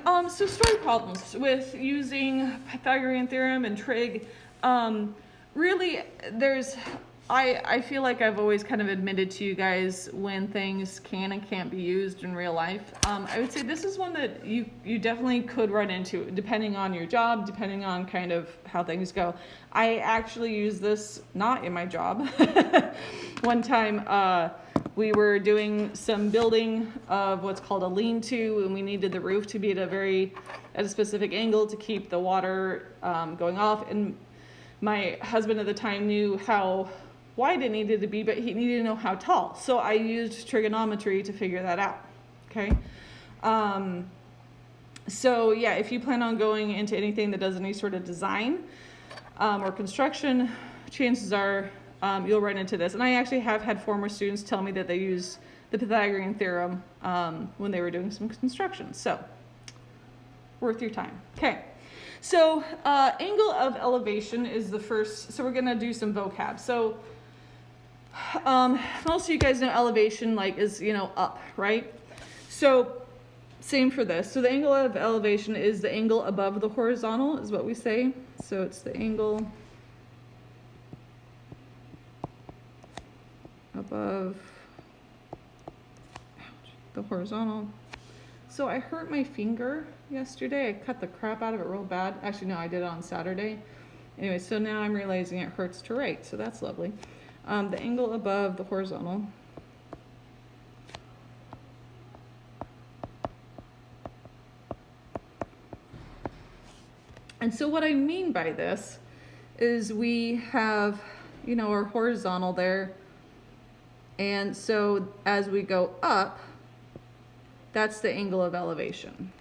So story problems with using Pythagorean theorem and trig. Really, I feel like I've always kind of admitted to you guys when things can and can't be used in real life. I would say this is one that you definitely could run into, depending on your job, depending on kind of how things go. I actually use this not in my job. One time, we were doing some building of what's called a lean-to, and we needed the roof to be at a specific angle to keep the water going off. And my husband at the time knew how wide it needed to be, but he needed to know how tall. So I used trigonometry to figure that out. Okay. So yeah, if you plan on going into anything that does any sort of design or construction, chances are you'll run into this. And I actually have had former students tell me that they use the Pythagorean theorem when they were doing some construction. So, worth your time. Okay, so angle of elevation is the first. So we're gonna do some vocab. So most of you guys know elevation is up, right? So same for this. So the angle of elevation is the angle above the horizontal, is what we say. So it's the angle above the horizontal. So I hurt my finger yesterday. I cut the crap out of it real bad. Actually, no, I did it on Saturday. Anyway, so now I'm realizing it hurts to write, so that's lovely. The angle above the horizontal. And so what I mean by this is we have, our horizontal there. And so as we go up, that's the angle of elevation.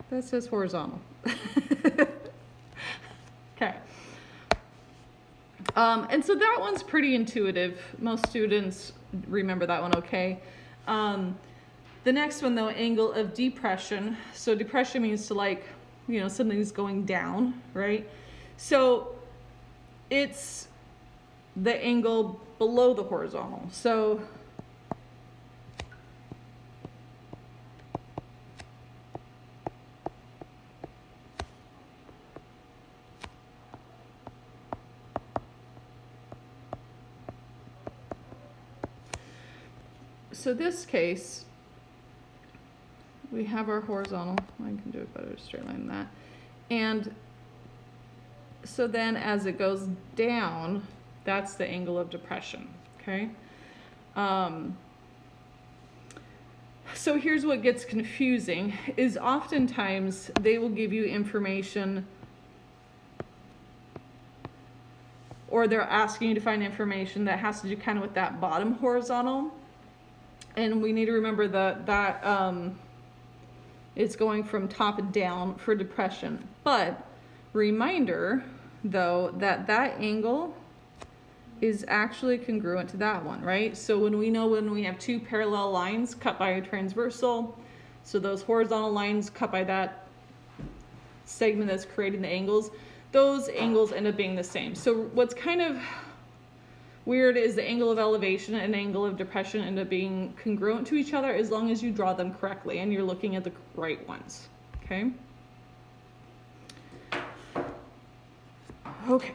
That says horizontal. Okay. And so that one's pretty intuitive. Most students remember that one okay. The next one, though, angle of depression. So depression means to something's going down, right? So it's the angle below the horizontal. So this case, we have our horizontal. I can do it better straight line than that. And so then as it goes down, that's the angle of depression, okay? So here's what gets confusing, is oftentimes they will give you information, or they're asking you to find information that has to do kind of with that bottom horizontal. And we need to remember that it's going from top down for depression. But reminder, though, that angle is actually congruent to that one, right? So when we have two parallel lines cut by a transversal, so those horizontal lines cut by that segment that's creating the angles, those angles end up being the same. So what's kind of weird is the angle of elevation and angle of depression end up being congruent to each other as long as you draw them correctly and you're looking at the right ones, okay? Okay.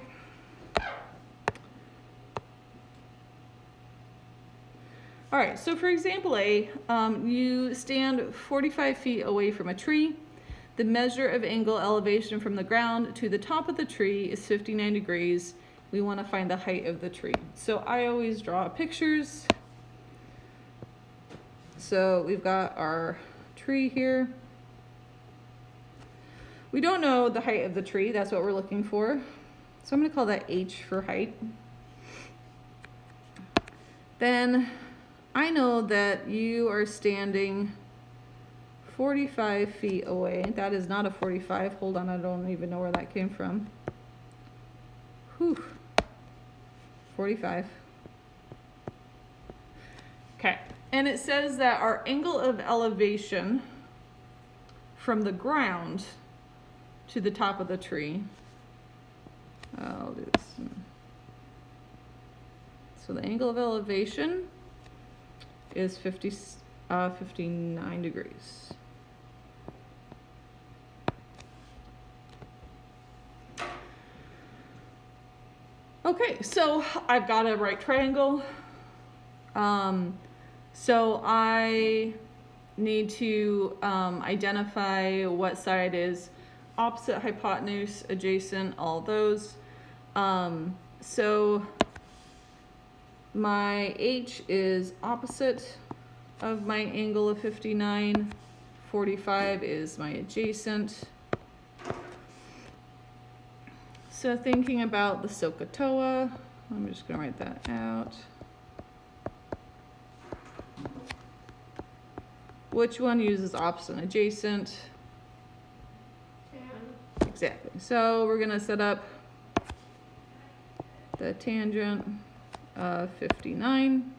All right, so for example A, you stand 45 feet away from a tree. The measure of angle elevation from the ground to the top of the tree is 59 degrees. We want to find the height of the tree. So I always draw pictures. So we've got our tree here. We don't know the height of the tree. That's what we're looking for. So I'm going to call that H for height. Then I know that you are standing 45 feet away. That is not a 45. Hold on, I don't even know where that came from. Whew. 45. Okay. And it says that our angle of elevation from the ground to the top of the tree, I'll do this. So the angle of elevation is 59 degrees. Okay, so I've got a right triangle. So I need to identify what side is opposite, hypotenuse, adjacent, all those. So my H is opposite of my angle of 59. 45 is my adjacent. So thinking about the SOHCAHTOA, I'm just going to write that out. Which one uses opposite and adjacent? Exactly. So we're going to set up the tangent of 59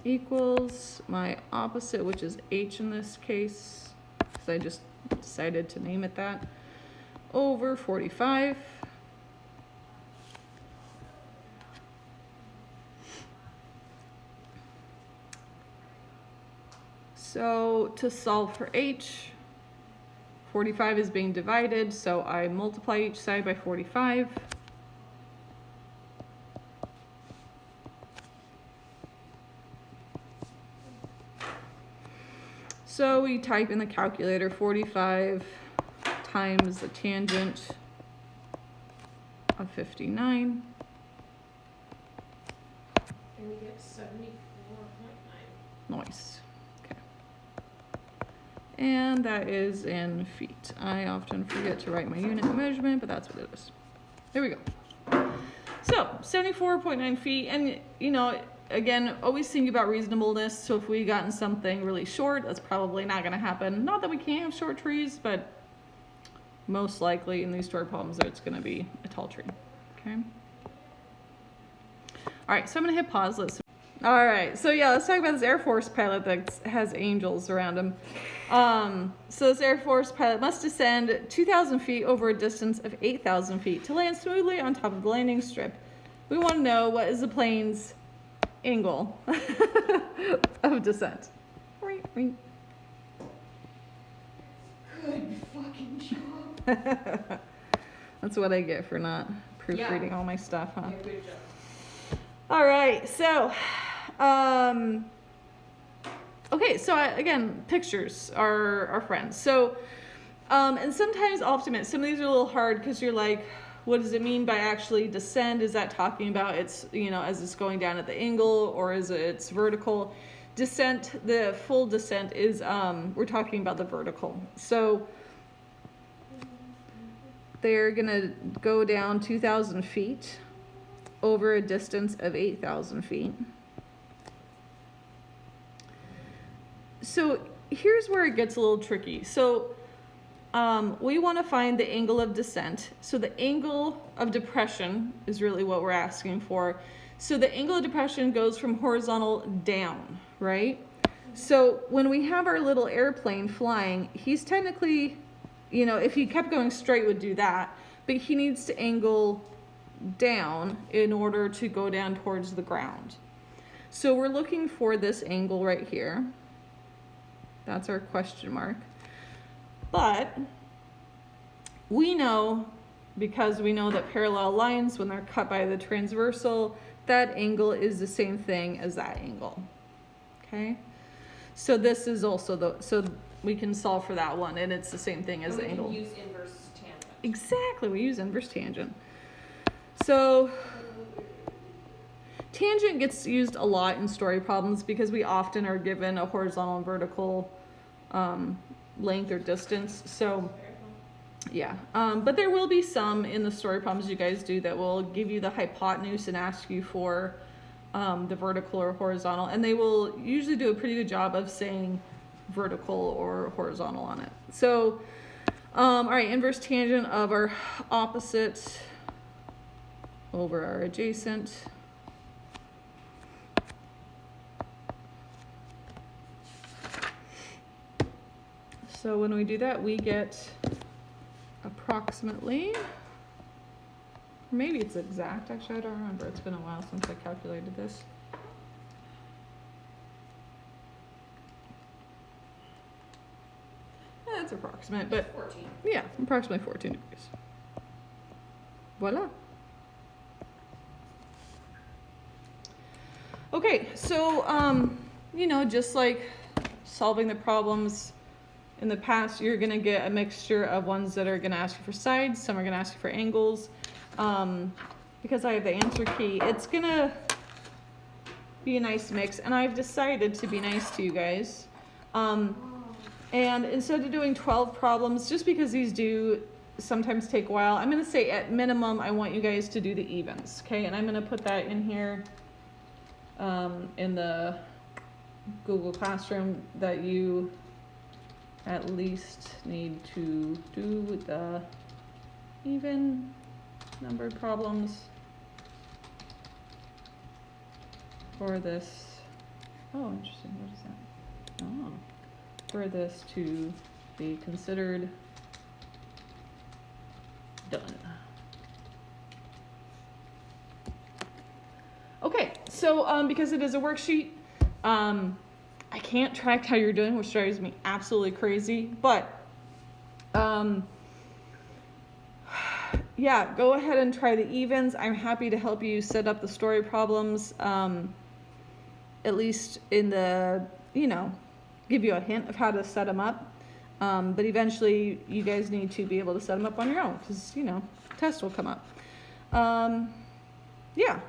equals my opposite, which is H in this case, because I just decided to name it that, over 45. So to solve for H, 45 is being divided, so I multiply each side by 45. So we type in the calculator 45 times the tangent of 59. And we get 74.9. Nice. Okay. And that is in feet. I often forget to write my unit of measurement, but that's what it is. There we go. So 74.9 feet, and you know, again, always think about reasonableness. So if we gotten something really short, that's probably not going to happen. Not that we can't have short trees, but most likely in these story problems, it's going to be a tall tree. Okay. All right, so I'm going to hit pause. All right, so yeah, let's talk about this Air Force pilot that has angels around him. So this Air Force pilot must descend 2,000 feet over a distance of 8,000 feet to land smoothly on top of the landing strip. We want to know what is the plane's angle of descent. Good fucking job. That's what I get for not proofreading all my stuff, huh? Yeah, good job. All right, so, okay, so again, pictures are our friends. So, and sometimes, I'll have to admit, some of these are a little hard because you're like, what does it mean by actually descend? Is that talking about it's, you know, as it's going down at the angle, or is it's vertical? Descent, the full descent is, we're talking about the vertical. So they're gonna go down 2,000 feet over a distance of 8,000 feet. So here's where it gets a little tricky. So we want to find the angle of descent. So the angle of depression is really what we're asking for. So the angle of depression goes from horizontal down, right? So when we have our little airplane flying, he's technically, you know, if he kept going straight would do that, but he needs to angle down in order to go down towards the ground. So we're looking for this angle right here. That's our question mark. But we know, because we know that parallel lines, when they're cut by the transversal, that angle is the same thing as that angle. Okay? So this is also so we can solve for that one, and it's the same thing as the angle. We can use inverse tangent. Exactly, we use inverse tangent. So tangent gets used a lot in story problems because we often are given a horizontal and vertical length or distance. So yeah, but there will be some in the story problems you guys do that will give you the hypotenuse and ask you for the vertical or horizontal, and they will usually do a pretty good job of saying vertical or horizontal on it. So all right, inverse tangent of our opposite over our adjacent. So when we do that, we get approximately, maybe it's exact, actually, I don't remember. It's been a while since I calculated this. That's approximate, but 14. yeah, approximately 14 degrees. Voila. Okay, so, you know, just like solving the problems in the past, you're gonna get a mixture of ones that are gonna ask you for sides, some are gonna ask you for angles. Because I have the answer key, it's gonna be a nice mix, and I've decided to be nice to you guys. And instead of doing 12 problems, just because these do sometimes take a while, I'm gonna say at minimum, I want you guys to do the evens, okay? And I'm gonna put that in here, in the Google Classroom, that you at least need to do the even numbered problems for this. Oh, interesting, what is that? Oh. For this to be considered done. Okay, so because it is a worksheet, I can't track how you're doing, which drives me absolutely crazy, but yeah, go ahead and try the evens. I'm happy to help you set up the story problems, at least in the, you know, give you a hint of how to set them up. But eventually you guys need to be able to set them up on your own, because, you know, test will come up. Yeah,